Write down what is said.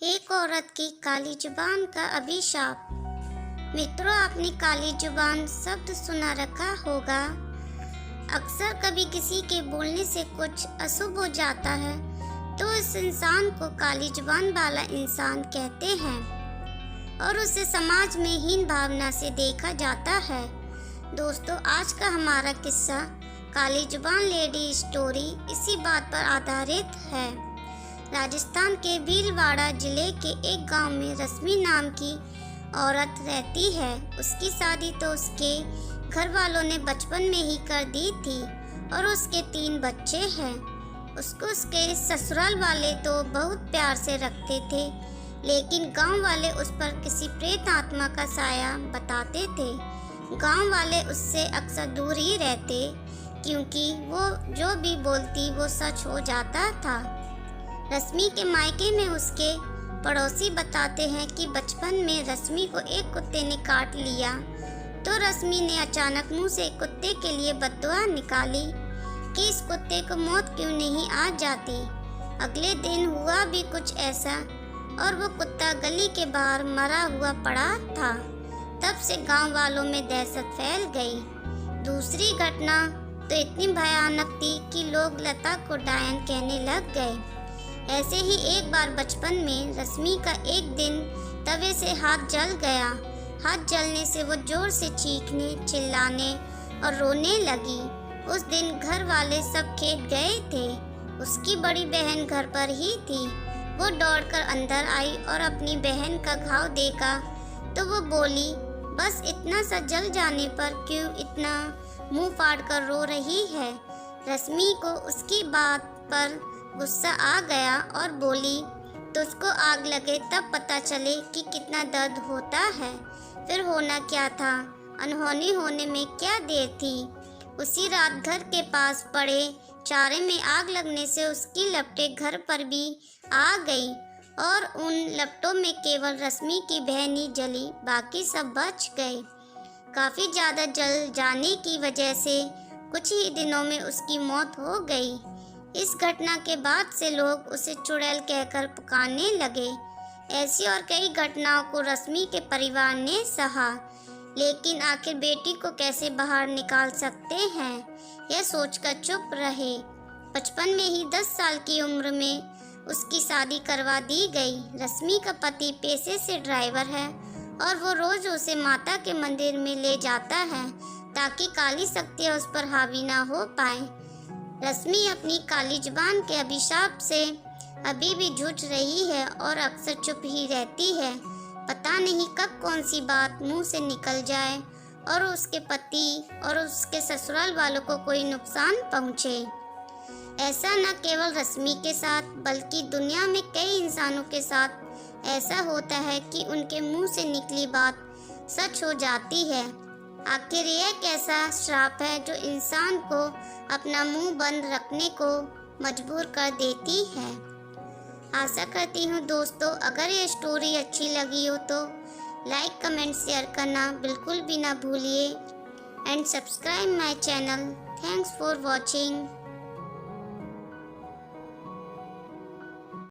एक औरत की काली जुबान का अभिशाप। मित्रों, आपने काली जुबान शब्द सुना रखा होगा। अक्सर कभी किसी के बोलने से कुछ अशुभ हो जाता है तो इस इंसान को काली जुबान वाला इंसान कहते हैं और उसे समाज में हीन भावना से देखा जाता है। दोस्तों, आज का हमारा किस्सा काली जुबान लेडी स्टोरी इसी बात पर आधारित है। राजस्थान के भीलवाड़ा जिले के एक गांव में रश्मि नाम की औरत रहती है। उसकी शादी तो उसके घर वालों ने बचपन में ही कर दी थी और उसके 3 बच्चे हैं। उसको उसके ससुराल वाले तो बहुत प्यार से रखते थे, लेकिन गांव वाले उस पर किसी प्रेत आत्मा का साया बताते थे। गांव वाले उससे अक्सर दूर ही रहते क्योंकि वो जो भी बोलती वो सच हो जाता था। रश्मि के मायके में उसके पड़ोसी बताते हैं कि बचपन में रश्मि को एक कुत्ते ने काट लिया तो रश्मि ने अचानक मुंह से कुत्ते के लिए बद्दुआ निकाली कि इस कुत्ते को मौत क्यों नहीं आ जाती। अगले दिन हुआ भी कुछ ऐसा और वो कुत्ता गली के बाहर मरा हुआ पड़ा था। तब से गांव वालों में दहशत फैल गई। दूसरी घटना तो इतनी भयानक थी कि लोग लता को डायन कहने लग गए। ऐसे ही एक बार बचपन में रश्मि का एक दिन तवे से हाथ जल गया। हाथ जलने से वो जोर से चीखने, चिल्लाने और रोने लगी। उस दिन घर वाले सब खेत गए थे। उसकी बड़ी बहन घर पर ही थी। वो दौड़कर अंदर आई और अपनी बहन का घाव देखा तो वो बोली, बस इतना सा जल जाने पर क्यों इतना मुंह फाड़ कर रो रही है। रश्मि को उसकी बात पर गुस्सा आ गया और बोली, तुझको आग लगे तब पता चले कि कितना दर्द होता है। फिर होना क्या था, अनहोनी होने में क्या देर थी। उसी रात घर के पास पड़े चारे में आग लगने से उसकी लपटें घर पर भी आ गई और उन लपटों में केवल रश्मि की बहन ही जली, बाकी सब बच गए। काफ़ी ज़्यादा जल जाने की वजह से कुछ ही दिनों में उसकी मौत हो गई। इस घटना के बाद से लोग उसे चुड़ैल कहकर पुकारने लगे। ऐसी और कई घटनाओं को रश्मि के परिवार ने सहा, लेकिन आखिर बेटी को कैसे बाहर निकाल सकते हैं, यह सोचकर चुप रहे। बचपन में ही 10 साल की उम्र में उसकी शादी करवा दी गई। रश्मि का पति पेशे से ड्राइवर है और वो रोज उसे माता के मंदिर में ले जाता है ताकि काली शक्तियाँ उस पर हावी ना हो पाए। रश्मि अपनी काली जुबान के अभिशाप से अभी भी जूझ रही है और अक्सर चुप ही रहती है। पता नहीं कब कौन सी बात मुंह से निकल जाए और उसके पति और उसके ससुराल वालों को कोई नुकसान पहुंचे। ऐसा न केवल रश्मि के साथ बल्कि दुनिया में कई इंसानों के साथ ऐसा होता है कि उनके मुंह से निकली बात सच हो जाती है। आखिर यह कैसा श्राप है जो इंसान को अपना मुंह बंद रखने को मजबूर कर देती है। आशा करती हूँ दोस्तों, अगर ये स्टोरी अच्छी लगी हो तो लाइक, कमेंट, शेयर करना बिल्कुल भी ना भूलिए and subscribe my channel. Thanks for watching.